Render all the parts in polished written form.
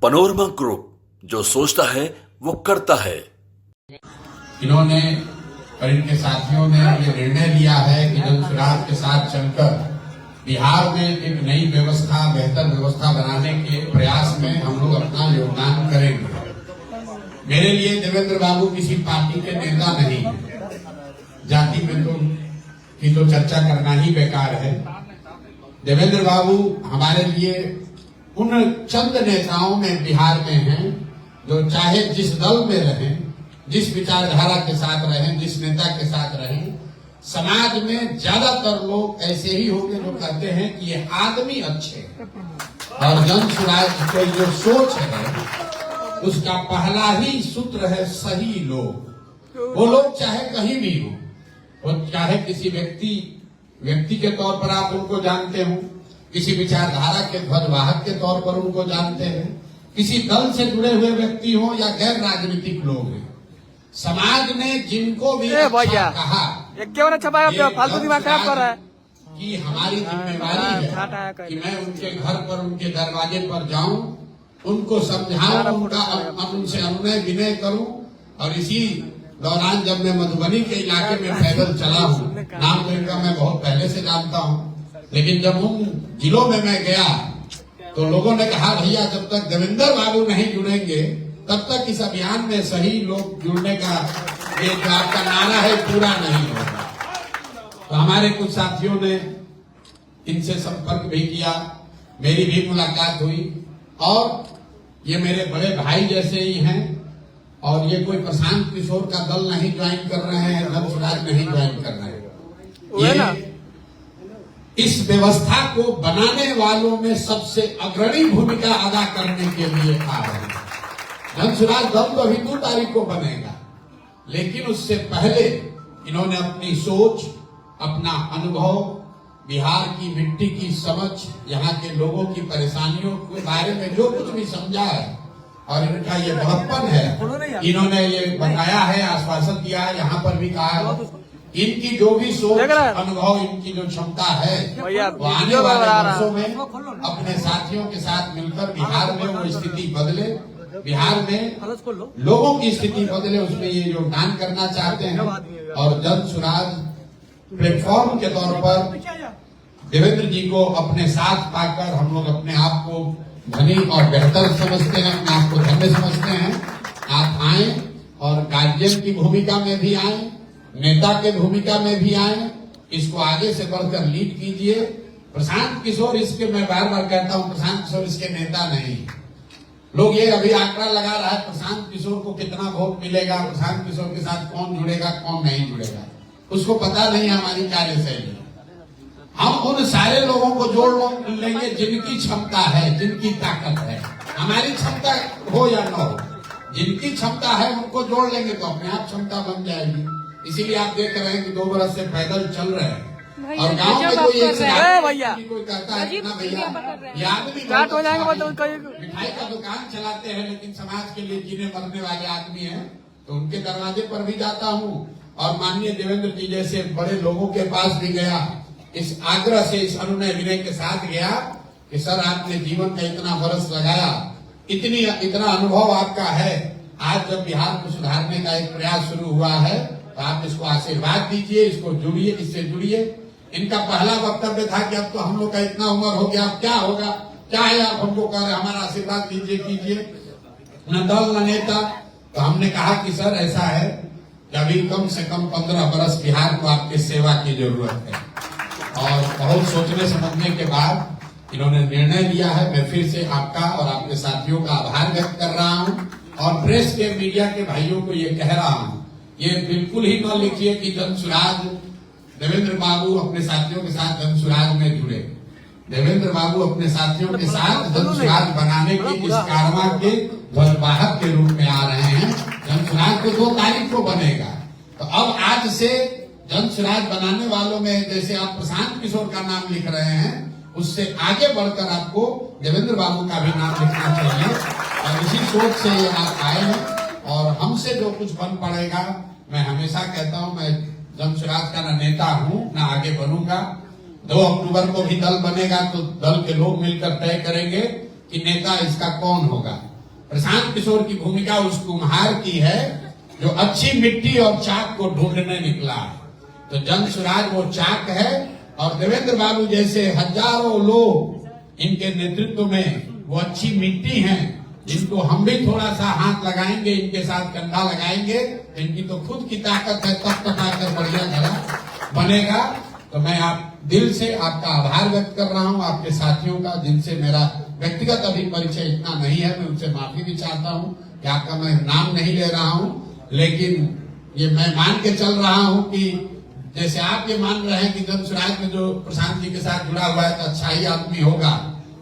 Panorama group, जो सोचता है वो करता है। इन्होंने और इनके साथियों ने ये निर्णय लिया है कि जनसुराज के साथ चलकर बिहार में एक नई व्यवस्था, बेहतर व्यवस्था बनाने के प्रयास में हम लोग अपना योगदान करेंगे। मेरे लिए देवेंद्र बाबू किसी पार्टी के नेता नहीं है। जाति में तो चर्चा करना ही बेकार है। देवेंद्र बाबू हमारे लिए उन चंद नेताओं में बिहार में हैं जो चाहे जिस दल में रहें, जिस विचारधारा के साथ रहें, जिस नेता के साथ रहें, समाज में ज्यादातर लोग ऐसे ही होंगे जो कहते हैं कि ये आदमी अच्छे हैं। और जनसुराज की जो सोच है उसका पहला ही सूत्र है सही लोग। वो लोग चाहे कहीं भी हो, वो चाहे किसी व्यक्ति के तौर पर आप उनको जानते हो, किसी विचारधारा के ध्वजवाहक के तौर पर उनको जानते हैं, किसी दल से जुड़े हुए व्यक्ति हो या गैर राजनीतिक लोग हैं, समाज ने जिनको भी अच्छा कहा, फालतू दिमाग खराब कर रहा है कि हमारी जिम्मेवारी है कि मैं उनके घर पर, उनके दरवाजे पर जाऊं, उनको समझाऊं, उनसे अनुनय विनय करूं। और इसी दौरान जब मैं मधुबनी के इलाके में पैदल चला हूं, नाम तो इनका मैं बहुत पहले से जानता हूं, लेकिन जब उन जिलों में मैं गया तो लोगों ने कहा भैया जब तक देवेंद्र बाबू नहीं जुड़ेंगे तब तक इस अभियान में सही लोग जुड़ने का ये जो आपका नारा है पूरा नहीं होगा। तो हमारे कुछ साथियों ने इनसे संपर्क भी किया, मेरी भी मुलाकात हुई, और ये मेरे बड़े भाई जैसे ही हैं। और ये कोई प्रशांत किशोर का दल नहीं ज्वाइन कर रहे हैं, जनसुराज नहीं ज्वाइन कर रहे हैं। ये इस व्यवस्था को बनाने वालों में सबसे अग्रणी भूमिका अदा करने के लिए आ रहे हैं। जनसुराज दल तो अभी 2 तारीख को बनेगा, लेकिन उससे पहले इन्होंने अपनी सोच, अपना अनुभव, बिहार की मिट्टी की समझ, यहाँ के लोगों की परेशानियों के बारे में जो कुछ भी समझा है, और इनका ये बड़प्पन है, इन्होंने ये बताया है, आश्वासन दिया है, यहाँ पर भी कहा है। इनकी जो भी सोच, अनुभव, इनकी जो क्षमता है, वो आने वाले वर्षों में अपने साथियों के साथ मिलकर बिहार में वो स्थिति बदले, बिहार में लोगों की स्थिति बदले, उसमें ये योगदान करना चाहते हैं। और जनसुराज प्लेटफॉर्म के तौर पर देवेंद्र जी को अपने साथ पाकर हम लोग अपने आप को धनी और बेहतर समझते हैं, अपने आप को धन्य समझते हैं। आप आए और गार्जियन की भूमिका में भी आए, नेता के भूमिका में भी आए, इसको आगे से बढ़कर लीड कीजिए। प्रशांत किशोर इसके, मैं बार बार कहता हूं, प्रशांत किशोर इसके नेता नहीं। लोग ये अभी आंकड़ा लगा रहा है प्रशांत किशोर को कितना वोट मिलेगा, प्रशांत किशोर के साथ कौन जुड़ेगा कौन नहीं जुड़ेगा, उसको पता नहीं हमारी कार्यशैली। हम उन सारे लोगों को जोड़ लेंगे जिनकी क्षमता है, जिनकी ताकत है। हमारी क्षमता हो या न हो, जिनकी क्षमता है उनको जोड़ लेंगे तो अपने आप क्षमता बन जाएगी। इसीलिए आप देख रहे हैं कि 2 बरस से पैदल चल रहे हैं, और गांव में कोई एक कोई कहता है ना भैया ये आदमी मिठाई का दुकान चलाते हैं, लेकिन समाज के लिए जीने मरने वाले आदमी हैं। तो उनके दरवाजे पर भी जाता हूँ, और माननीय देवेंद्र जी जैसे बड़े लोगों के पास भी गया, इस आग्रह से, इस अनुनय विनय के साथ गया कि सर आपने जीवन में इतना वर्ष लगाया, इतना अनुभव आपका है, आज जब बिहार को सुधारने का एक प्रयास शुरू हुआ है तो आप इसको आशीर्वाद दीजिए, इसको जुड़िए, इससे जुड़िए। इनका पहला वक्तव्य था कि अब तो हम लोग का इतना उम्र हो गया, अब क्या होगा, क्या है आप हमको कह रहे, हमारा आशीर्वाद दीजिए, कीजिए, न दल न नेता। तो हमने कहा कि सर ऐसा है कि अभी कम से कम 15 बरस बिहार को आपकी सेवा की जरूरत है। और बहुत सोचने समझने के बाद इन्होंने निर्णय लिया है। मैं फिर से आपका और आपके साथियों का आभार व्यक्त कर रहा हूं, और प्रेस के, मीडिया के भाइयों को ये कह रहा हूं, ये बिल्कुल ही न लिखिए कि जनसुराज, देवेंद्र बाबू अपने साथियों के साथ जनसुराज में जुड़े। देवेंद्र बाबू अपने साथियों के साथ जनसुराज बनाने के इस कारवां के ध्वजवाहक के रूप में आ रहे हैं। जनसुराज को 2 तारीख को बनेगा, तो अब आज से जनसुराज बनाने वालों में जैसे आप प्रशांत किशोर का नाम लिख रहे हैं, उससे आगे बढ़कर आपको देवेंद्र बाबू का भी नाम लिखना चाहिए। और इसी सोच से ये आप आए हैं, और हमसे जो कुछ बन पड़ेगा, मैं हमेशा कहता हूं, मैं जनसुराज का न नेता हूं न आगे बनूंगा। 2 अक्टूबर को भी दल बनेगा तो दल के लोग मिलकर तय करेंगे कि नेता इसका कौन होगा। प्रशांत किशोर की भूमिका उस कुम्हार की है जो अच्छी मिट्टी और चाक को ढूंढने निकला है। तो जन सुराज वो चाक है और देवेंद्र बाबू जैसे हजारों लोग इनके नेतृत्व में वो अच्छी मिट्टी हैं, जिनको हम भी थोड़ा सा हाथ लगाएंगे, इनके साथ कंधा लगाएंगे, इनकी तो खुद की ताकत है, तब तक आकर बढ़िया घर बनेगा। तो मैं आप दिल से आपका आभार व्यक्त कर रहा हूं, आपके साथियों का, जिनसे मेरा व्यक्तिगत अभी परिचय इतना नहीं है, मैं उनसे माफी भी चाहता हूं कि आपका मैं नाम नहीं ले रहा हूं, लेकिन ये मैं मान के चल रहा हूं कि जैसे आप ये मान रहे हैं कि जन सुराज में जो प्रशांत जी के साथ जुड़ा हुआ है तो अच्छा ही आदमी होगा,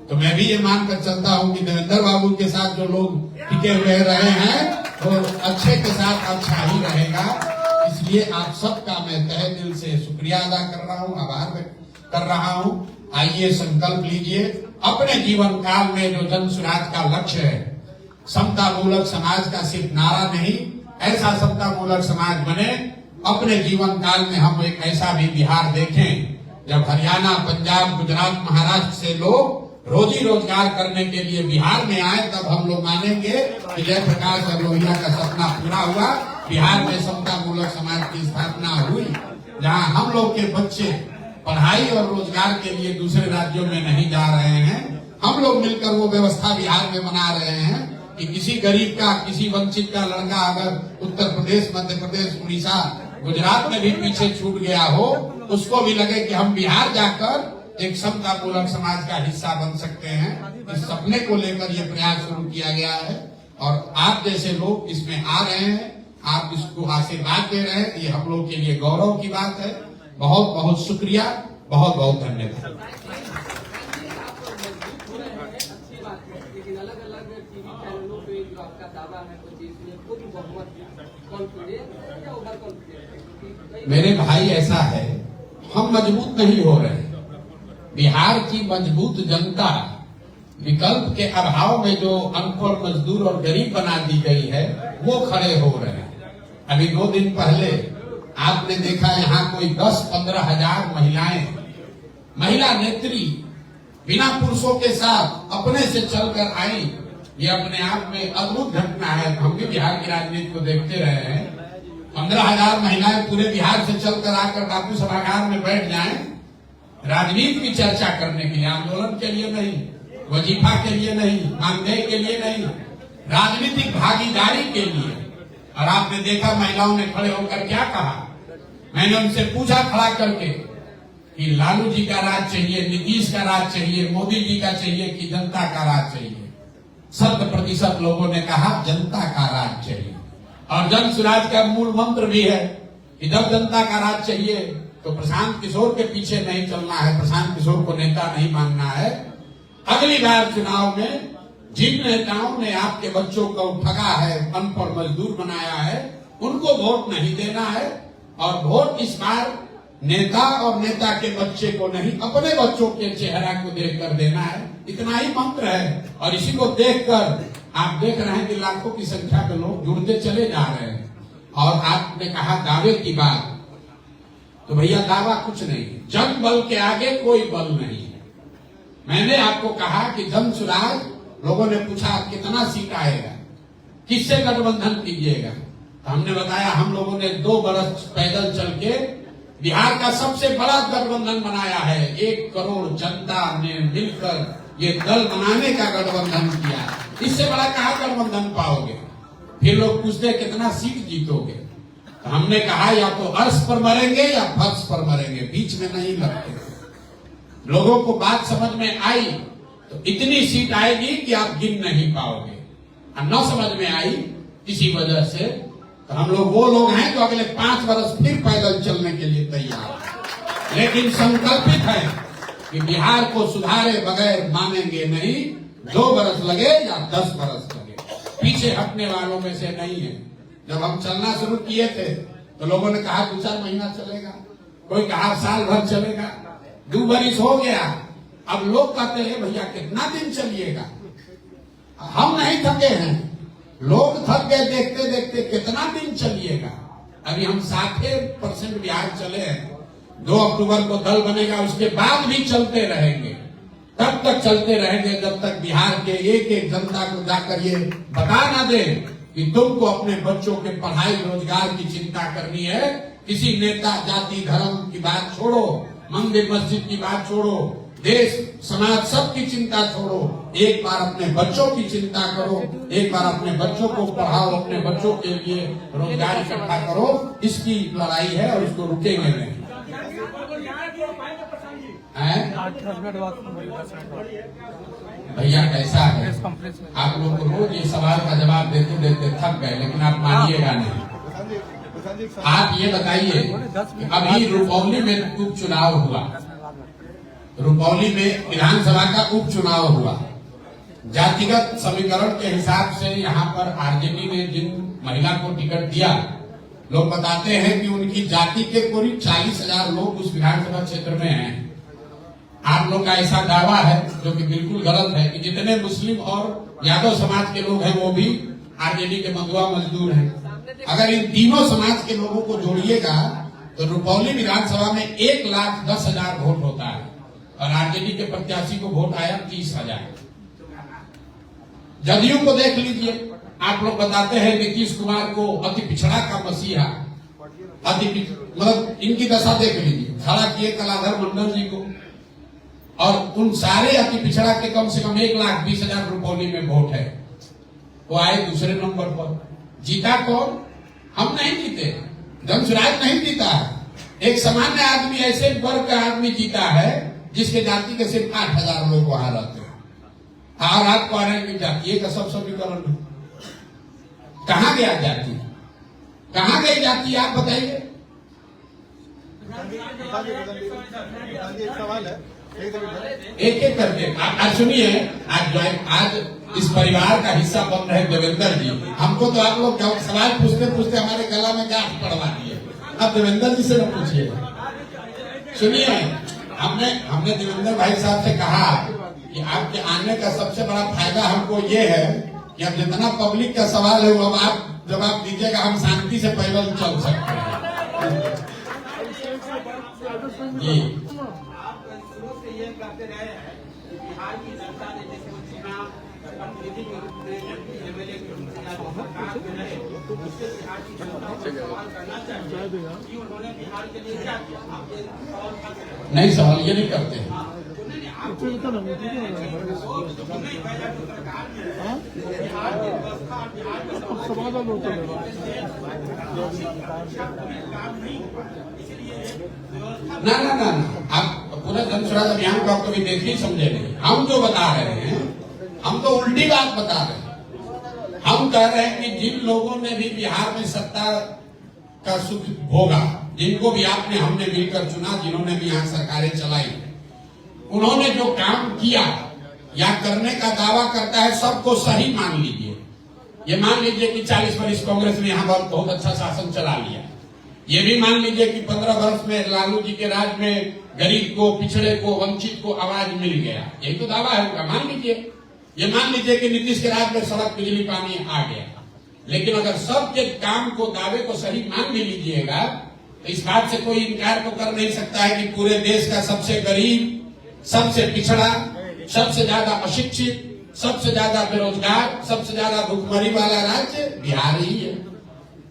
तो मैं भी ये मानकर चलता हूं कि देवेंद्र बाबू के साथ जो लोग टिके हुए रहे हैं वो अच्छे के साथ अच्छा ही रहेगा। इसलिए आप सबका मैं तहे दिल से शुक्रिया अदा कर रहा हूं, आभार व्यक्त कर रहा हूं। आइए संकल्प लीजिए अपने जीवन काल में जो जन सुराज का लक्ष्य है, समता मूलक समाज का सिर्फ नारा नहीं, ऐसा समता मूलक समाज बने अपने जीवन काल में हम एक ऐसा भी बिहार देखें जब हरियाणा, पंजाब, गुजरात, महाराष्ट्र से लोग रोजी रोजगार करने के लिए बिहार में आए, तब हम लोग मानेंगे कि जयप्रकाश और लोहिया का सपना पूरा हुआ। बिहार में समता मूलक समाज की स्थापना हुई, जहां हम लोग के बच्चे पढ़ाई और रोजगार के लिए दूसरे राज्यों में नहीं जा रहे हैं। हम लोग मिलकर वो व्यवस्था बिहार में बना रहे हैं कि किसी गरीब का, किसी वंचित का लड़का अगर उत्तर प्रदेश, मध्य प्रदेश, उड़ीसा, गुजरात में भी पीछे छूट गया हो, उसको भी लगे कि हम बिहार जाकर एक समता मूलक समाज का हिस्सा बन सकते हैं। इस सपने को लेकर यह प्रयास शुरू किया गया है और आप जैसे लोग इसमें आ रहे हैं, आप इसको आशीर्वाद दे रहे हैं, ये हम लोग के लिए गौरव की बात है। बहुत बहुत शुक्रिया, बहुत बहुत धन्यवाद। मेरे भाई ऐसा है, हम मजबूत नहीं हो रहे। बिहार की मजबूत जनता विकल्प के अभाव में जो अनपढ़, मजदूर और गरीब बना दी गई है, वो खड़े हो रहे हैं। अभी 2 दिन पहले आपने देखा यहाँ कोई 10-15 हजार महिला नेत्री बिना पुरुषों के साथ अपने से चलकर आई। ये अपने आप में अद्भुत घटना है। हम भी बिहार की राजनीति को देखते रहे हैं। 15,000 महिलाएं पूरे बिहार से चलकर आकर बापू सभागार में बैठ जाएं, राजनीति की चर्चा करने के लिए, आंदोलन के लिए नहीं, वजीफा के लिए नहीं, मानदेय के लिए नहीं, राजनीतिक भागीदारी के लिए। और आपने देखा महिलाओं ने खड़े होकर क्या कहा। मैंने उनसे पूछा खड़ा करके कि लालू जी का राज चाहिए, नीतीश का राज चाहिए, मोदी जी का चाहिए कि जनता का राज चाहिए। 100% लोगों ने कहा जनता का राज चाहिए। और जन सुराज का मूल मंत्र भी है कि जब जनता का राज चाहिए तो प्रशांत किशोर के पीछे नहीं चलना है, प्रशांत किशोर को नेता नहीं मानना है। अगली बार चुनाव में जिन नेताओं ने आपके बच्चों को ठगा है, अनपढ़ मजदूर बनाया है, उनको वोट नहीं देना है। और वोट इस बार नेता और नेता के बच्चे को नहीं, अपने बच्चों के चेहरा को देखकर देना है। इतना ही मंत्र है। और इसी को देखकर आप देख रहे हैं कि लाखों की संख्या के लोग जुड़ते चले जा रहे हैं। और आपने कहा दावे की बात, तो भैया दावा कुछ नहीं, जन बल के आगे कोई बल नहीं है। मैंने आपको कहा कि जन सुराज, लोगों ने पूछा कितना सीट आएगा, किससे गठबंधन कीजिएगा, तो हमने बताया हम लोगों ने 2 बरस पैदल चल के बिहार का सबसे बड़ा गठबंधन बनाया है। 1 करोड़ जनता ने मिलकर ये दल बनाने का गठबंधन किया। इससे बड़ा कहा गठबंधन पाओगे। फिर लोग पूछते कितना सीट जीतोगे, तो हमने कहा या तो अर्श पर मरेंगे या फर्श पर मरेंगे, बीच में नहीं लगते। लोगों को बात समझ में आई तो इतनी सीट आएगी कि आप गिन नहीं पाओगे। और न समझ में आई किसी वजह से, तो हम लोग वो लोग हैं जो अगले 5 बरस फिर पैदल चलने के लिए तैयार हैं, लेकिन संकल्पित है कि बिहार को सुधारे बगैर मानेंगे नहीं। 2 बरस लगे या 10 बरस लगे, पीछे हटने वालों में से नहीं है। जब हम चलना शुरू किए थे तो लोगों ने कहा 2-4 महीना चलेगा, कोई कहा साल भर चलेगा, 2 बरस हो गया। अब लोग कहते हैं भैया कितना दिन चलिएगा। हम नहीं थके हैं, लोग थक गए देखते देखते, कितना दिन चलिएगा। अभी हम 60% बिहार चले हैं। 2 अक्टूबर को दल बनेगा, उसके बाद भी चलते रहेंगे। तब तक चलते रहेंगे जब तक बिहार के एक एक जनता को जाकर ये बता ना दे कि तुमको अपने बच्चों के पढ़ाई रोजगार की चिंता करनी है। किसी नेता जाति धर्म की बात छोड़ो, मंदिर मस्जिद की बात छोड़ो, देश समाज सबकी चिंता छोड़ो, एक बार अपने बच्चों की चिंता करो, एक बार अपने बच्चों को पढ़ाओ, अपने बच्चों के लिए रोजगार इकट्ठा करो। इसकी लड़ाई है और इसको रुकेंगे नहीं। भैया कैसा है, आप लोग को रोज ये सवाल का जवाब देते देते थक गए, लेकिन आप मानिएगा नहीं। आप ये बताइए, अभी रुपौली में उपचुनाव हुआ, रुपौली में विधानसभा का उपचुनाव हुआ। जातिगत समीकरण के हिसाब से यहाँ पर आरजेडी ने जिन महिला को टिकट दिया, लोग बताते हैं कि उनकी जाति के करीब 40,000 लोग उस विधानसभा क्षेत्र में हैं। आप लोग का ऐसा दावा है, जो कि बिल्कुल गलत है, कि जितने मुस्लिम और यादव समाज के लोग हैं वो भी आरजेडी के मंगवा मजदूर हैं। अगर इन तीनों समाज के लोगों को जोड़िएगा तो रुपौली विधानसभा में 1,10,000 वोट होता है और आरजेडी के प्रत्याशी को वोट आया 30,000। जदयू को देख लीजिए, आप लोग बताते हैं नीतीश कुमार को अति पिछड़ा का मसीहा, मतलब इनकी दशा देख लीजिए, खड़ा किए कलाधर मंडल जी को, और उन सारे अति पिछड़ा के कम से कम 1,20,000 रुपौली में वोट है। वो आए दूसरे नंबर पर। जीता कौन? हम नहीं जीते, धनसुराज नहीं जीता है। एक सामान्य आदमी, ऐसे वर्ग का आदमी जीता है जिसके जाति के सिर्फ 8,000 लोग वहां रहते हैं। और आप कह रहे हैं कि जातीय का सब समीकरण है। कहां गया जाति? कहां गई जाति? आप बताइए। एक एक करके आज सुनिए। आज इस परिवार का हिस्सा बन रहे देवेंद्र जी, हमको तो आप लोग सवाल पूछते पूछते हमारे गला में गांठ पड़वा दिए। अब देवेंद्र जी से न पूछिए। सुनिए, हमने देवेंद्र भाई साहब से कहा कि आपके आने का सबसे बड़ा फायदा हमको ये है कि अब जितना पब्लिक का सवाल है वो अब आप जवाब दीजिएगा, हम शांति से पैदल चल सकते हैं। जी, ये कहते रहे हैं कि बिहार की जनता ने जैसे चुनाव प्रतिनिधि एमएलए सरकार में रहे, उससे बिहार की जनता को सवाल करना चाहिए कि उन्होंने बिहार के लिए क्या किया। आप ये सवाल नहीं, सवाल ये नहीं करते हैं। सरकार में बिहार की व्यवस्था और बिहार के काम नहीं हुआ, इसलिए ना ना ना ना, आप पूरा जन स्वराज अभियान को आप कभी देखे ही समझे नहीं। हम जो बता रहे हैं, हम तो उल्टी बात बता रहे हैं। हम कह रहे हैं कि जिन लोगों ने भी बिहार में सत्ता का सुख भोगा, जिनको भी आपने हमने मिलकर चुना, जिन्होंने भी यहाँ सरकारें चलाई, उन्होंने जो काम किया या करने का दावा करता है, सबको सही मान लीजिए। ये मान लीजिए कि 40 वर्ष कांग्रेस ने यहाँ बहुत अच्छा शासन चला लिया। ये भी मान लीजिए कि 15 वर्ष में लालू जी के राज में गरीब को, पिछड़े को, वंचित को आवाज मिल गया। यही तो दावा है उनका, मान लीजिए। ये मान लीजिए कि नीतीश के राज में सड़क, बिजली, पानी आ गया। लेकिन अगर सबके काम को, दावे को सही मान भी लीजिएगा तो इस बात से कोई इनकार तो कर नहीं सकता है कि पूरे देश का सबसे गरीब, सबसे पिछड़ा, सबसे ज्यादा अशिक्षित, सबसे ज्यादा बेरोजगार, सबसे ज्यादा भुखमरी वाला राज्य बिहार ही है।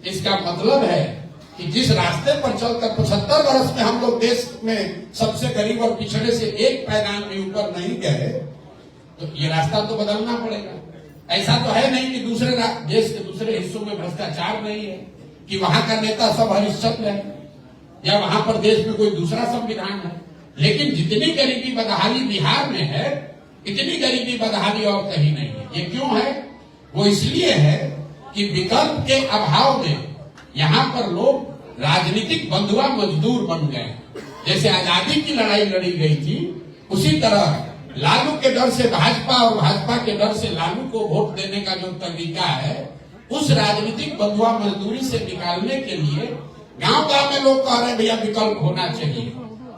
इसका मतलब है कि जिस रास्ते पर चलकर 75 वर्ष में हम लोग देश में सबसे गरीब और पिछड़े से एक पैदान भी ऊपर नहीं गए, तो ये रास्ता तो बदलना पड़ेगा। ऐसा तो है नहीं कि दूसरे देश के दूसरे हिस्सों में भ्रष्टाचार नहीं है, कि वहां का नेता सब हरिश्चंद्र है, या वहां पर देश में कोई दूसरा संविधान है। लेकिन जितनी गरीबी बदहाली बिहार में है, इतनी गरीबी बदहाली और कहीं नहीं है। ये क्यों है? वो इसलिए है कि विकल्प के अभाव में यहाँ पर लोग राजनीतिक बंधुआ मजदूर बन गए। जैसे आजादी की लड़ाई लड़ी गई थी, उसी तरह लालू के डर से भाजपा और भाजपा के डर से लालू को वोट देने का जो तरीका है, उस राजनीतिक बंधुआ मजदूरी से निकालने के लिए गांव गांव में लोग कह रहे हैं भैया विकल्प होना चाहिए।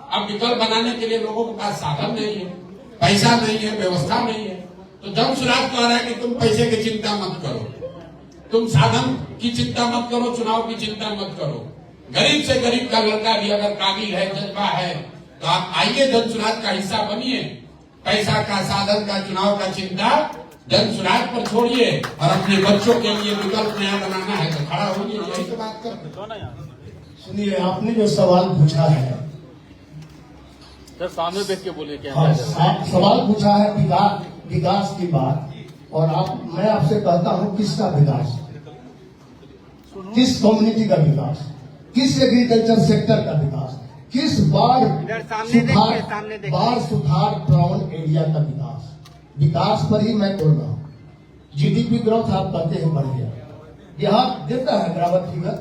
अब विकल्प बनाने के लिए लोगों के पास साधन नहीं है, पैसा नहीं है, व्यवस्था नहीं है। तो जन सुराज कह रहा है कि तुम पैसे की चिंता मत करो, तुम साधन की चिंता मत करो, चुनाव की चिंता मत करो। गरीब से गरीब का लड़का भी अगर काबिल है, जज्बा है, तो आप आइए, जन सुराज का हिस्सा बनिए। पैसा का, साधन का, चुनाव का चिंता जन सुराज पर छोड़िए और अपने बच्चों के लिए विकल्प नया बनाना है तो खड़ा होइए, यही तो बात कर। सुनिए, आपने जो सवाल पूछा है सर सामने देख के बोलिए क्या हाँ, सवाल पूछा है विकास की बात, और मैं आपसे कहता हूँ किसका विकास, किस कम्युनिटी का विकास, किस एग्रीकल्चर सेक्टर का विकास, किस बाढ़ सुधार प्रवण एरिया का विकास पर ही मैं बोल रहा हूँ। जीडीपी ग्रोथ आप कहते हैं बढ़ गया, बिहार देता है बराबर फिगर।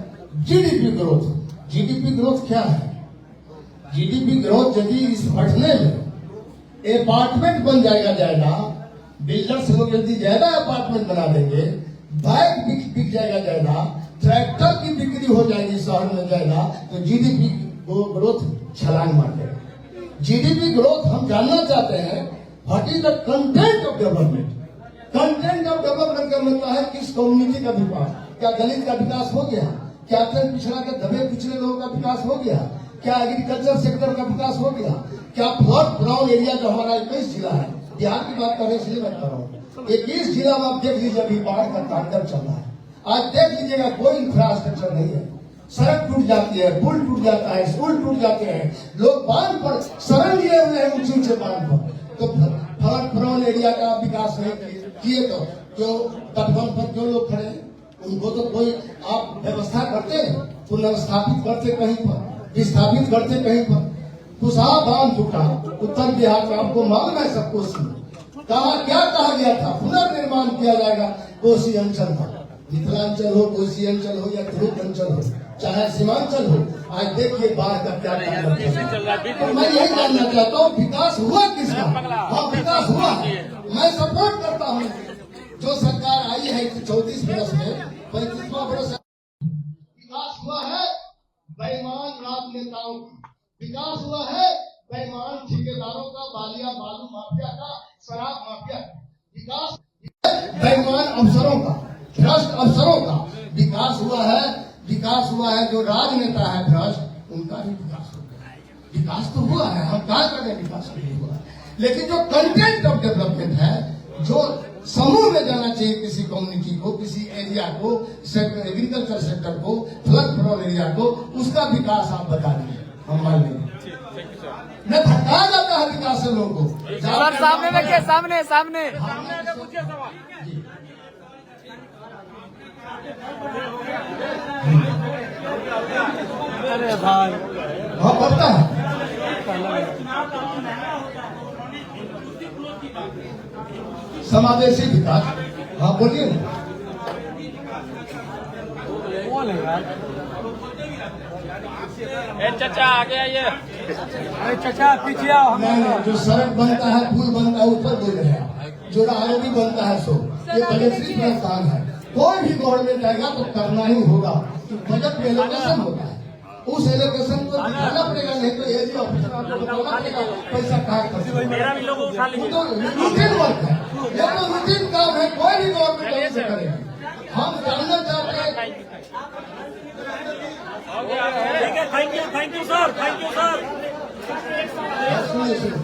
जीडीपी ग्रोथ क्या है? जीडीपी ग्रोथ यदि इस बढ़ने में अपार्टमेंट बन जाएगा, बिल्डर्स लोग यदि ज्यादा अपार्टमेंट बना देंगे, बाइक बिक जाएगा ज्यादा, ट्रैक्टर की बिक्री हो जाएगी शहर में ज्यादा, तो जीडीपी ग्रोथ छलांग मार जाएगा। जीडीपी ग्रोथ हम जानना चाहते हैं what is the content of development. Content of development का मतलब है किस कम्युनिटी का विकास। क्या दलित का विकास हो गया? क्या अत्यंत पिछड़ा के दबे पिछड़े लोगों का विकास हो गया? क्या एग्रीकल्चर सेक्टर का विकास हो गया? क्या फ्लड ब्राउन एरिया जो हमारा 21 जिला है, बिहार की बात कर रहे इसलिए मैं कर रहा हूँ, 21 जिला में आप देख लीजिए अभी बाढ़ का तांडव चल रहा है। आज देख लीजिएगा कोई इंफ्रास्ट्रक्चर नहीं है, सड़क टूट जाती है, पुल टूट जाता है, स्कूल टूट जाते हैं, लोग बांध पर शरण लिए हुए हैं ऊंचे ऊंचे बांध पर। तो फ्लड ब्राउन एरिया का विकास नहीं किए तो जो तटबंध पर जो लोग खड़े उनको तो कोई आप व्यवस्था करते, पुनर्स्थापित करते कहीं पर, विस्थापित करते कहीं पर। कुशहा बांध टूटा उत्तर बिहार में, आपको मालूम है सब कोसी क्या कहा गया था? पुनर्निर्माण किया जाएगा कोसी अंचल का, मिथिलांचल हो, कोसी अंचल हो या ध्रुव अंचल हो, चाहे सीमांचल हो। आज देखिए बाढ़ का क्या तो मैं यही जानना चाहता हूँ विकास हुआ किसका? हाँ विकास हुआ, मैं सपोर्ट करता हूँ। जो सरकार आई है 34 वर्ष में 35वां वर्ष विकास हुआ है बेईमान राजनेताओं का, विकास हुआ है बेईमान ठेकेदारों का, बालिया बालू माफिया का, शराब माफिया का, विकास बेईमान अफसरों का, भ्रष्ट अफसरों का विकास हुआ है। विकास हुआ है जो राजनेता है भ्रष्ट, उनका भी विकास हो गया। विकास तो हुआ है, हम कहा कर रहे विकास नहीं हुआ है, लेकिन जो कंटेंट ऑफ डेवलपमेंट है, जो समूह में जाना चाहिए किसी कम्युनिटी को, किसी एरिया को, एग्रीकल्चर सेक्टर को, फ्लड प्रोन एरिया को, उसका विकास आप बता दीजिए, हम मान लेंगे। न भटकाया जाता है विकास से लोगों को। सर सामने देखिए, सामने सामने अरे भाई हाँ पता है समावेशी विकास। हाँ बोलिए ना। चाचा आगे आइए। अरे चाचा पीछे आओ। नहीं, जो सड़क बनता है, पुल बनता है, ऊपर बोल रहे हैं, जो आरोपी बनता है सो ये बजट प्रस्थान है। कोई भी गवर्नमेंट आएगा तो करना ही होगा, तो बजट में एलोकेशन होता है, उस एलोकेशन को दिखाना पड़ेगा, नहीं तो एरिया ऑफिसर आपको बताना पड़ेगा पैसा कहाँ खर्च। मेरा भी लोग उठा लीजिए। तो रूटीन वर्क है, ये तो रूटीन काम है, कोई भी गवर्नमेंट ऐसे करेगा। हम जानना चाहते हैं। Thank you sir, thank you sir. सुनिए सुनिए,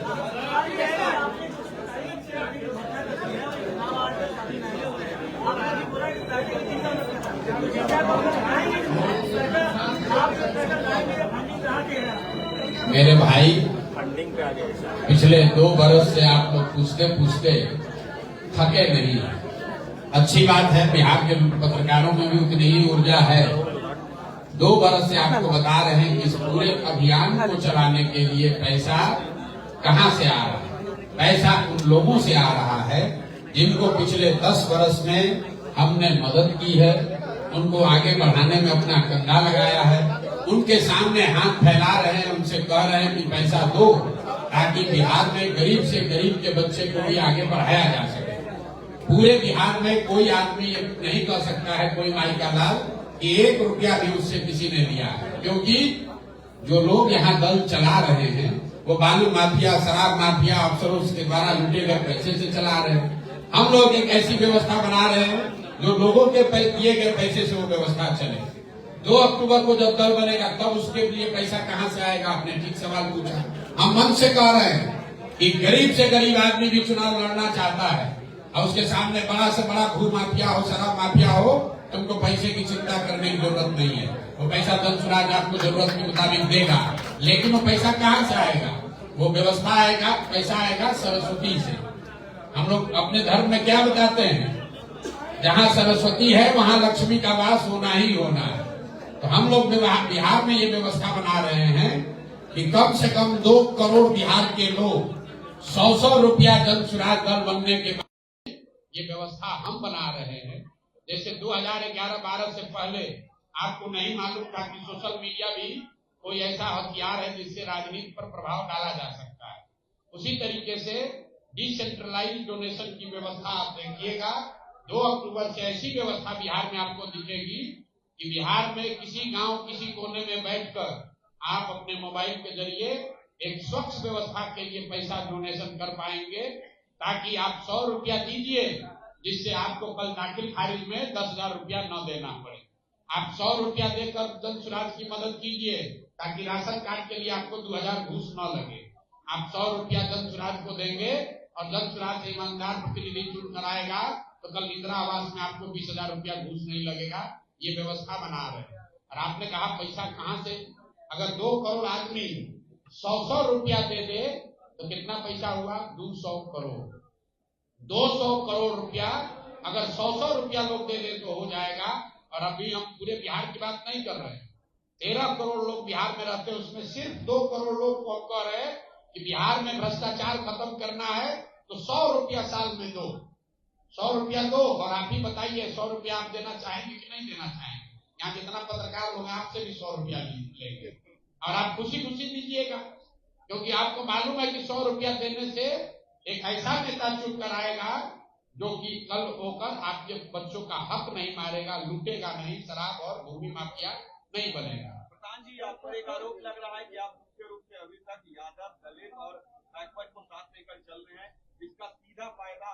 मेरे भाई पिछले 2 बरस से आप लोग पूछते पूछते थके नहीं। अच्छी बात है, बिहार के पत्रकारों में भी उतनी ही ऊर्जा है। 2 बरस से आपको बता रहे हैं कि इस पूरे अभियान को चलाने के लिए पैसा कहां से आ रहा है। पैसा उन लोगों से आ रहा है जिनको पिछले 10 बरस में हमने मदद की है, उनको आगे बढ़ाने में अपना कंधा लगाया है, उनके सामने हाथ फैला रहे हैं, उनसे कह रहे हैं कि पैसा दो, ताकि बिहार में गरीब से गरीब के बच्चे को भी आगे बढ़ाया जा सके। पूरे बिहार में कोई आदमी ये नहीं कह सकता है, कोई माई का लाल, कि 1 रुपया भी उससे किसी ने लिया है, क्योंकि जो लोग यहाँ दल चला रहे हैं वो बालू माफिया, शराब माफिया अफसरों के द्वारा लूटे गए पैसे से चला रहे हैं। हम लोग एक ऐसी व्यवस्था बना रहे हैं जो लोगों के दिए गए पैसे से वो व्यवस्था चले। 2 अक्टूबर को जब दल बनेगा तब उसके लिए पैसा कहां से आएगा? आपने ठीक सवाल पूछा। हम मन से कह रहे हैं कि गरीब से गरीब आदमी भी चुनाव लड़ना चाहता है, और उसके सामने बड़ा से बड़ा भू माफिया हो, शराब माफिया हो, तुमको पैसे की चिंता करने की जरूरत नहीं है। वो पैसा दंशुराज आपको जरूरत के मुताबिक देगा, लेकिन वो पैसा कहाँ से आएगा? वो व्यवस्था आएगा, पैसा आएगा सरस्वती से। हम लोग अपने धर्म में क्या बताते हैं? जहाँ सरस्वती है वहाँ लक्ष्मी का वास होना ही होना है। तो हम लोग बिहार में ये व्यवस्था बना रहे हैं कि कम से कम 2 करोड़ बिहार के लोग 100 रुपया दंशुराज दल बनने के बाद ये व्यवस्था हम बना रहे हैं। जैसे 2011-12 से पहले आपको नहीं मालूम था कि सोशल मीडिया भी कोई ऐसा हथियार है जिससे राजनीति पर प्रभाव डाला जा सकता है। उसी तरीके से डिसेंट्रलाइज डोनेशन की व्यवस्था आप देखिएगा। 2 अक्टूबर से ऐसी व्यवस्था बिहार में आपको दिखेगी कि बिहार में किसी गांव, किसी कोने में बैठकर आप अपने मोबाइल के जरिए एक स्वच्छ व्यवस्था के लिए पैसा डोनेशन कर पाएंगे, ताकि आप 100 रुपया दीजिए जिससे आपको कल दाखिल खारिज में 10,000 रुपया न देना पड़े। आप 100 रुपया देकर दंशुराज की मदद कीजिए ताकि राशन कार्ड के लिए आपको 2,000 घूस न लगे। आप 100 रुपया दंशुराज को देंगे और दंशुराज से ईमानदार प्रतिनिधि चुन कर आएगा तो कल इंदिरा आवास में आपको 20,000 रुपया घूस नहीं लगेगा। ये व्यवस्था बना रहे हैं। और आपने कहा पैसा कहाँ से? अगर 2 करोड़ आदमी 100 रुपया दे दे तो कितना पैसा हुआ? 200 करोड़। 200 करोड़ रुपया अगर 100 रुपया लोग दे दे तो हो जाएगा। और अभी हम पूरे बिहार की बात नहीं कर रहे हैं। 13 करोड़ लोग बिहार में रहते हैं, उसमें सिर्फ 2 करोड़ लोग कह रहे हैं कि बिहार में भ्रष्टाचार खत्म करना है तो 100 रुपया साल में दो, 100 रुपया दो। और आप ही बताइए 100 रुपया आप देना चाहेंगे कि नहीं देना चाहेंगे? यहाँ जितना पत्रकार लोग आपसे भी 100 रुपया लेंगे और आप खुशी खुशी दीजिएगा, क्योंकि आपको मालूम है कि 100 रुपया देने से एक ऐसा नेता चुन कर आएगा जो कि कल होकर आपके बच्चों का हक नहीं मारेगा, लूटेगा नहीं, शराब और भूमि माफिया नहीं बनेगा। प्रधान जी, आप पर एक आरोप लग रहा है कि आप मुख्य रूप से अभी तक यादव, दलित और बैकवर्ड को साथ लेकर चल रहे हैं, जिसका सीधा फायदा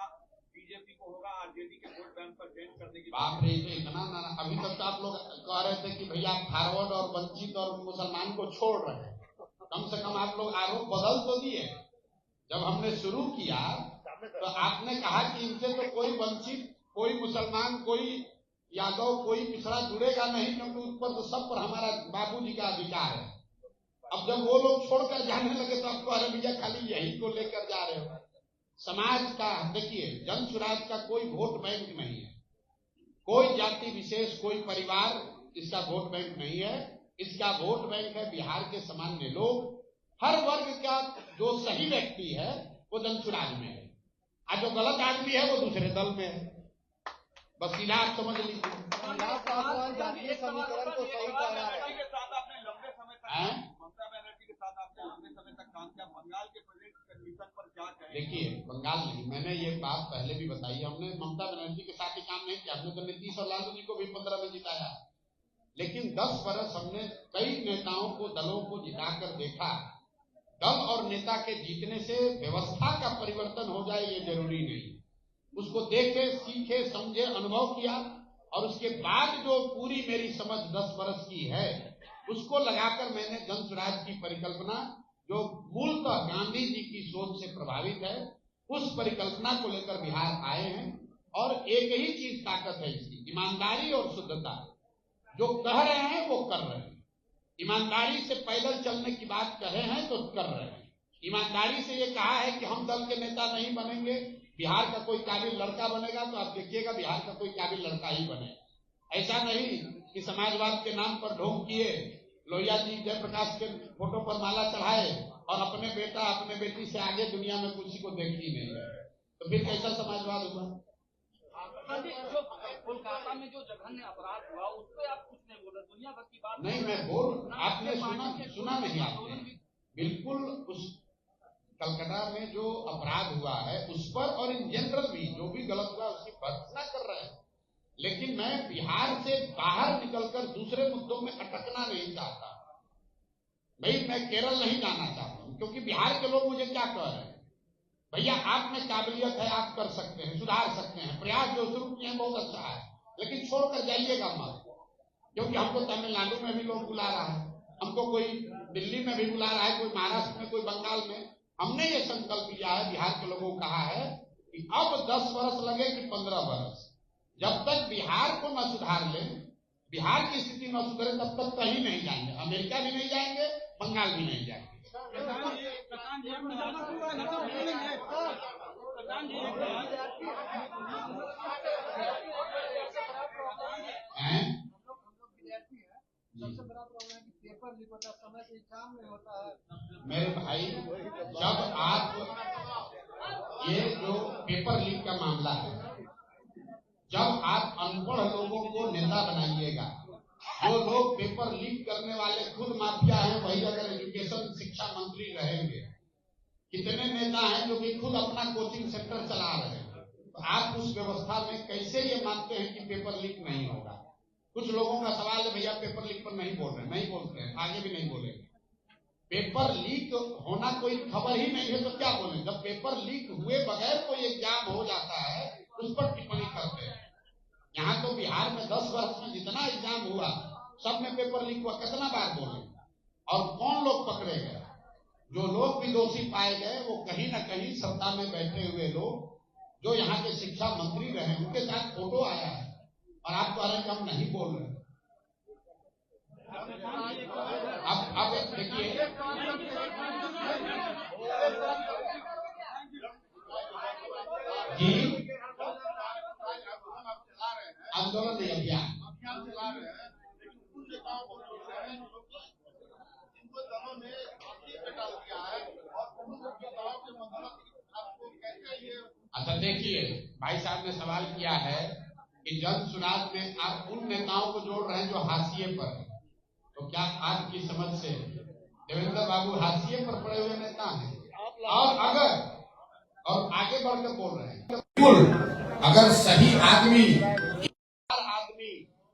बीजेपी को होगा आरजेडी के वोट बैंक पर चेंज करने की। बाप रे, इतना ना अभी तक तो आप लोग कह रहे थे कि भैया फॉरवर्ड और वंचित और मुसलमान को छोड़ रहे हैं। कम से कम आप लोग आरोप बदल तो दिए। जब हमने शुरू किया तो आपने कहा कि इनसे तो कोई वंचित, कोई मुसलमान, कोई यादव, कोई पिछड़ा जुड़ेगा नहीं, क्योंकि उस पर तो सब पर हमारा बाबूजी का अधिकार है। अब जब वो लोग छोड़कर जाने लगे तो आपको अरे भैया खाली यही को लेकर जा रहे हो। समाज का देखिए, जनसुराज का कोई वोट बैंक नहीं है, कोई जाति विशेष, कोई परिवार इसका वोट बैंक नहीं है। इसका वोट बैंक है बिहार के सामान्य लोग। हर वर्ग का जो सही व्यक्ति है वो जनसुराज में है, और जो गलत आदमी है वो दूसरे दल में है। बस सीधा आप समझ लीजिए। जातीय समीकरण को सही कर रहा है। के साथ आपने लंबे समय तक ममता बनर्जी के साथ आपने लंबे समय तक काम किया। बंगाल के प्रेजेंट कंडीशन पर क्या कहें? देखिए, बंगाल नहीं, मैंने ये बात पहले भी बताई। हमने ममता बनर्जी के साथ ही काम नहीं किया। हमने तो नीतीश और लालू जी को भी 15 में जिताया, लेकिन 10 वर्ष हमने कई नेताओं को, दलों को जिताकर देखा। दल और नेता के जीतने से व्यवस्था का परिवर्तन हो जाए ये जरूरी नहीं। उसको देखे, सीखे, समझे, अनुभव किया और उसके बाद जो पूरी मेरी समझ 10 वर्ष की है उसको लगाकर मैंने जनसुराज की परिकल्पना, जो मूलतः गांधी जी की सोच से प्रभावित है, उस परिकल्पना को लेकर बिहार आए हैं। और एक ही चीज ताकत है इसकी, ईमानदारी और शुद्धता। जो कह रहे हैं वो कर रहे हैं। ईमानदारी से पैदल चलने की बात कहे हैं तो कर रहे हैं। ईमानदारी से ये कहा है कि हम दल के नेता नहीं बनेंगे, बिहार का कोई काबिल लड़का बनेगा तो आप देखिएगा बिहार का कोई काबिल लड़का ही बने। ऐसा नहीं कि समाजवाद के नाम पर ढोंग किए, लोहिया जी जयप्रकाश के फोटो पर माला चढ़ाए और अपने बेटा, अपने बेटी से आगे दुनिया में किसी को देखी नहीं है, तो फिर कैसा समाजवाद हुआ? कोलकाता में जो जघन्य अपराध हुआ उस पर आप कुछ नहीं बोले, दुनिया भर की बात नहीं, मैं बोल, आपने सुना नहीं आपने? बिल्कुल, उस कलकत्ता में जो अपराध हुआ है उस पर और इन जनरल भी जो भी गलत हुआ उसकी भर्त्सना कर रहे हैं। लेकिन मैं बिहार से बाहर निकलकर दूसरे मुद्दों में अटकना नहीं चाहता। भाई, मैं केरल नहीं जाना चाहता हूँ, क्योंकि बिहार के लोग मुझे क्या कह रहे हैं, भैया आप में काबिलियत है, आप कर सकते हैं, सुधार सकते हैं, प्रयास जो शुरू किए हैं बहुत अच्छा है, लेकिन छोड़कर जाइएगा मत। क्योंकि हमको तमिलनाडु में भी लोग बुला रहा है, हमको कोई दिल्ली में भी बुला रहा है, कोई महाराष्ट्र में, कोई बंगाल में। हमने ये संकल्प लिया है, बिहार के लोगों को कहा है कि अब 10 वर्ष लगे कि 15 वर्ष, जब तक बिहार को न सुधार ले, बिहार की स्थिति न सुधरे, तब तक कहीं नहीं जाएंगे। अमेरिका भी नहीं जाएंगे, बंगाल भी नहीं जाएंगे। सबसे बड़ा प्रॉब्लम है कि पेपर लीक होता है, समय से एग्जाम नहीं होता है। मेरे भाई, जब आप ये जो पेपर लीक का मामला है, जब आप अनपढ़ लोगों को नेता बनाइएगा, जो लोग पेपर लीक करने वाले खुद माफिया हैं, वही अगर एजुकेशन शिक्षा मंत्री रहेंगे, कितने नेता हैं जो कि खुद अपना कोचिंग सेंटर चला रहे हैं, तो आप उस व्यवस्था में कैसे ये मानते हैं कि पेपर लीक नहीं होगा? कुछ लोगों का सवाल है, भैया पेपर लीक पर नहीं बोल रहे, नहीं बोलते हैं, आगे भी नहीं बोलेंगे। पेपर लीक होना कोई खबर ही नहीं है तो क्या बोलें? जब पेपर लीक हुए बगैर कोई एग्जाम हो जाता है, उस पर टिप्पणी करते हैं। यहाँ तो बिहार में 10 वर्ष में जितना एग्जाम हुआ, सब में पेपर लीक हुआ, कितना बार बोले? और कौन लोग पकड़े गए? जो लोग भी दोषी पाए गए, वो कहीं न कहीं सत्ता में बैठे हुए लोग, जो यहाँ के शिक्षा मंत्री रहे, उनके साथ फोटो आया है, और आप कह रहे हैं कि हम नहीं बोल रहे। अब देखिए, जी आंदोलन नहीं, अभियान चला रहे हैं, लेकिन कुछ नेताओं को जिनको दलों ने डाल दिया है, और उन नेताओं के मतलब आपको कैसे ये। अच्छा देखिए, भाई साहब ने सवाल किया है कि जन सुराज में आप उन नेताओं को जोड़ रहे हैं जो हाशिए पर है, तो क्या आपकी समझ से देवेंद्र बाबू हाशिए पर पड़े हुए नेता हैं? और आगे बढ़कर बोल रहे हैं, बिल्कुल अगर सही आदमी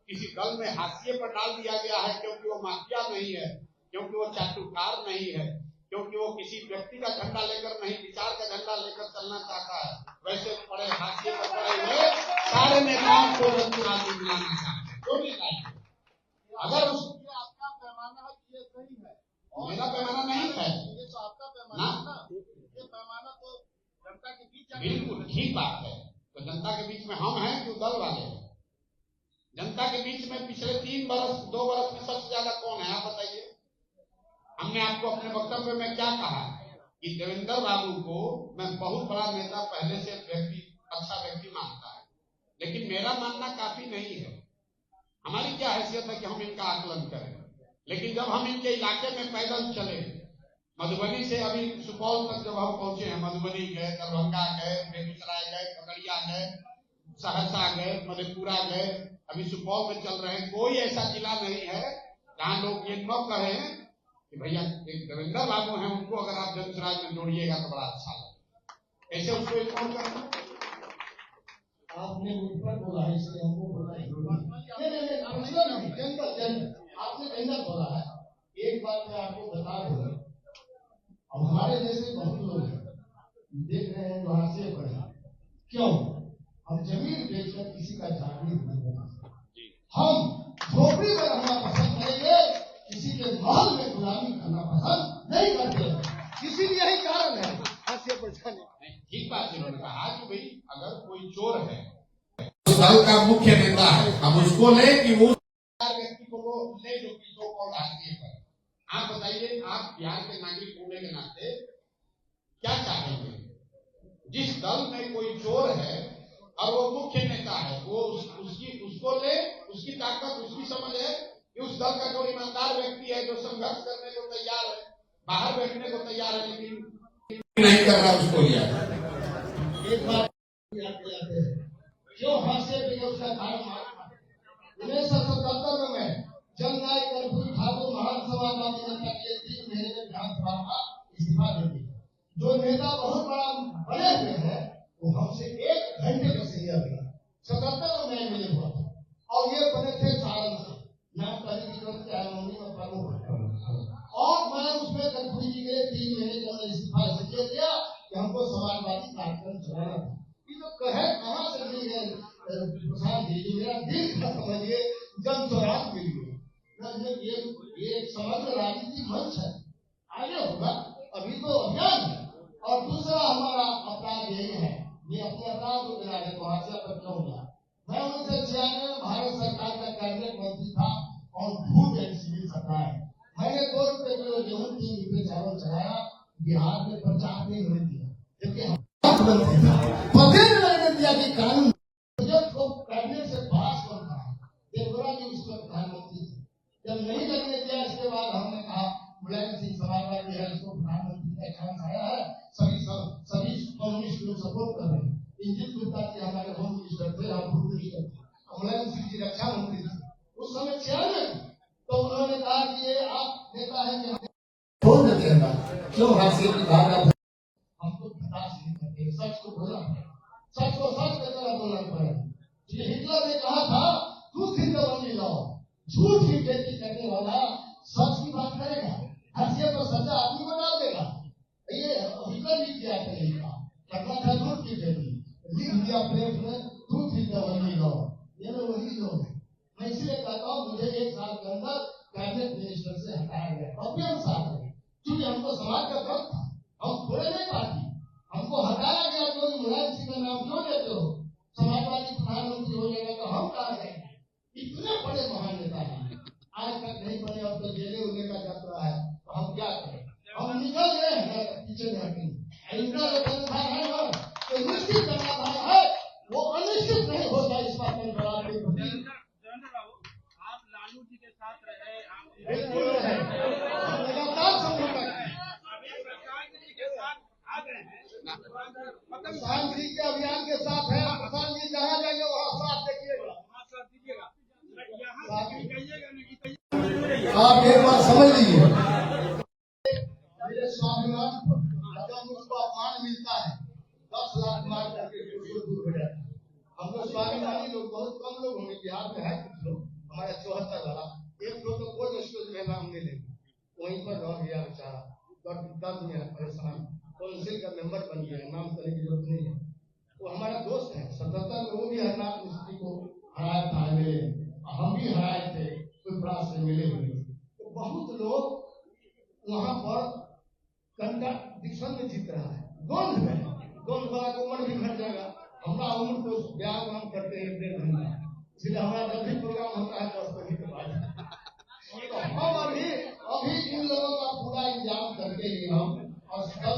किसी दल में हाशिए पर डाल दिया गया है, क्योंकि वो माफिया नहीं है, क्योंकि वो चाटुकार नहीं है, क्योंकि वो किसी व्यक्ति का झंडा लेकर नहीं, विचार का झंडा लेकर चलना चाहता है, वैसे पड़े हाशिए पर पड़े हुए सारे नेताओं को जनचुनावी दिलाना चाहते हैं। तो नहीं, अगर उस आपका पैमाना है, ये सही है, मेरा पैमाना नहीं है, ये तो आपका पैमाना, ये पैमाना तो जनता के बीच, बिल्कुल ठीक बात है। तो जनता के बीच में हम हैं कि दल वाले हैं? जनता के बीच में पिछले 2 वर्ष में सबसे ज्यादा कौन है, आप बताइए। हमने आपको अपने वक्तव्य में क्या कहा कि देवेंद्र बाबू को मैं बहुत बड़ा नेता, पहले से अच्छा व्यक्ति मानता है, लेकिन मेरा मानना काफी नहीं है। हमारी क्या हैसियत है कि हम इनका आकलन करें? लेकिन जब हम इनके इलाके में पैदल चले, मधुबनी से अभी सुपौल तक जब हम पहुंचे हैं, मधुबनी गए, दरभंगा गए, बेगूसराय गए, खगड़िया गए, सहरसा गए, मधेपुरा गए, अभी सुपौल में चल रहे हैं, कोई ऐसा जिला नहीं है जहाँ लोग ये न कहें कि भैया एक देवेंद्र बाबू हैं, उनको अगर आप जनसुराज में जोड़िएगा तो बड़ा अच्छा लगेगा। ऐसे उसको इग्नोर करना। आपने मुझ पर बोला है, इसलिए हमको बोला है, आपने जनरल बोला है। एक बात मैं आपको बता दूं, अब हमारे जैसे बहुत लोग हैं, देख रहे हैं जो हाशिए पर है, क्यों? हम जमीन बेचकर किसी का जागीर नहीं बना सकते। हम झोपड़ी में रहना पसंद करेंगे, किसी के महल में गुलामी करना पसंद नहीं करते। इसीलिए यही कारण है हाशिए पर जाने। ठीक बात इन्होंने कहा कि भाई अगर कोई चोर है, उस दल का मुख्य नेता है, हम उसको ले कि वो व्यक्ति को ले जो कि हाशिए पर। आप बताइए, आप बिहार के नागरिक होने के नाते क्या चाहेंगे? जिस दल में कोई चोर है और वो मुख्य नेता है, वो उसको ले, उसकी ताकत, उसकी समझ है कि उस दल का जो ईमानदार व्यक्ति है, जो संघर्ष करने को तैयार है, बाहर बैठने को तैयार है, लेकिन नहीं कर रहा, उसको लिया। एक बात याद दिलाते हैं, क्यों हाशिए पे उसका कारण मारना? 1977 में जननायक कर्पूरी ठाकुर महान समाजवादी जनता के 3 महीने में विधानसभा का इस्तीफा दे दिया। जो नेता बहुत बड़ा बने हुए हैं, वो हमसे 1 घंटे का सीनियर था। 77 में मिले हुआ था, और ये बने थे सारण से, नाम कहने की जरूरत है, में प्रमुख। और मैं उसमें कर्पूरी जी के 3 महीने के अंदर इस्तीफा इसलिए दिया कि हमको समाजवादी कार्यक्रम चलाना था। ये तो कहे कहाँ से मिल गए प्रसाद जी, मेरा दिल था, समझिए जन स्वराज मिल गए। ये समग्र राजनीतिक मंच है, आगे होगा, अभी तो अभियान है। और दूसरा हमारा अपराध यही है, ये अपने अपराध को गिना के वहां से अपना हो गया। मैं 1996 में भारत सरकार का कैबिनेट मंत्री था और फूड एंड सिविल सप्लाई। मैंने 2 रुपए किलो गेहूं 3 रुपए चावल चलाया, बिहार में प्रचार नहीं होने दिया, क्योंकि मंत्री था। पते मैंने दिया कि कानून को कैबिनेट से पास करना है। देवगौड़ा जी उस वक्त प्रधानमंत्री थे। जब नहीं लगने दिया, इसके बाद हमने कहा मुलायम सिंह समाजवादी है, इसको प्रधानमंत्री का चांस आया है, सभी कम्युनिस्ट लोग सपोर्ट कर रहे हैं। इंजित गुप्ता जी हमारे होम मिनिस्टर थे, हम फूड मिनिस्टर थे, मुलायम सिंह जी रक्षा मंत्री थे उस समय चेयरमैन। तो उन्होंने कहा कि ये आप नेता है कि छोड़ देते हैं, क्यों हासिल की बात हमको बर्दाश्त नहीं करते, सच को बोलना पड़ेगा, सच को सच की तरह बोलना पड़ेगा। ये हिटलर ने कहा था truth in the only law, झूठ की खेती करने वाला सच की बात करेगा, हंसिया पर सच्चा आदमी को डाल देगा। ये हिटलर भी किया था, नहीं था करना था झूठ की खेती, लिख दिया प्लेट में truth in the only law. ये लोग वही लोग हैं। मैं इसलिए कहता हूँ मुझे 1 साल के अंदर कैबिनेट मिनिस्टर से हटाया गया, काफी अनुसार है, क्योंकि हमको समाज का दर्द था, हम थोड़े नहीं पार्टी, हमको हटाया गया। तो मुलायम सिंह का नाम क्यों लेते हो? समाजवादी प्रधानमंत्री हो जाएगा तो हम कहा जाएंगे? इतने बड़े महान नेता हैं, आज तक नहीं बने, अब तो जेले उन्हें का यात्रा है, तो हम क्या करें? हम निकल गए हैं, पीछे नहीं हटेंगे। इनका जो संसार है ना, तो निश्चित करना है, वो अनिश्चित नहीं होता। इस बात में बराबर आप लालू जी के साथ रहे, आप बिल्कुल है, लगातार समझौता के साथ आ गए हैं, किसान जी के अभियान के साथ है। किसान जी जहाँ जाएंगे वहाँ साथ देखिएगा, साथ दीजिएगा, यहाँ से कहिएगा नहीं। आप एक बार समझ लीजिए, मेरे स्वाभिमान अगर मुझको अपमान मिलता है 10 लाख मार करके दूर हो जाता है। हम लोग स्वाभिमानी लोग बहुत कम लोग होंगे, बिहार में है कुछ लोग, हमारा 74 वाला एक लोग तो कोई स्टेज में नाम नहीं लेंगे, वहीं पर रह गया बेचारा, दर्द में है, परेशान, काउंसिल का मेंबर बन गया, नाम करने की जरूरत नहीं है। वो हमारा दोस्त है, 77 में वो भी हरनाथ मिस्त्री को हराया था, मिले, हम भी हराए थे, सुप्रास से मिले हुए। तो बहुत लोग वहां पर कंट्राडिक्शन में जीत रहा है, द्वंद में, द्वंद वाला को उम्र भी घट जाएगा। हमारा उम्र तो व्यायाम करते हैं 1.5 घंटा, इसलिए हमारा जब भी प्रोग्राम होता है 10 बजे के बाद। तो हम अभी इन लोगों का पूरा इंतजाम करके ही हम और सब